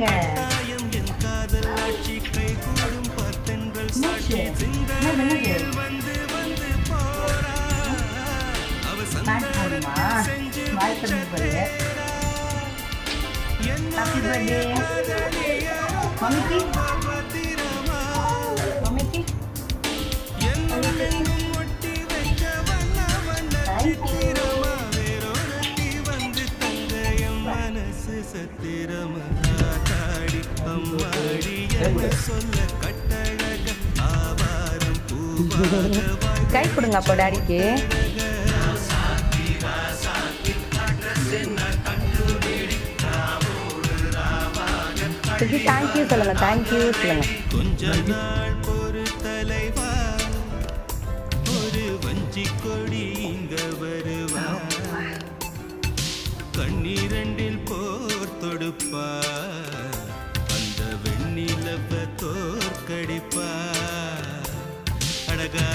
பண்ணுங்க. Happy birthday. Mami. கை கொடுங்க அப்போ டாடிக்கு. தேங்க்யூ சொல்லுங்க. தேங்க்யூ சொல்லுங்க. கொஞ்ச நாள் ஒரு தலைவா ஒரு வஞ்சி கொடி இங்க வருவா கண்ணீரண்டில் போர் தொடுப்பா அந்த வெண்ணிலவ தோற்கடிப்பா அழகா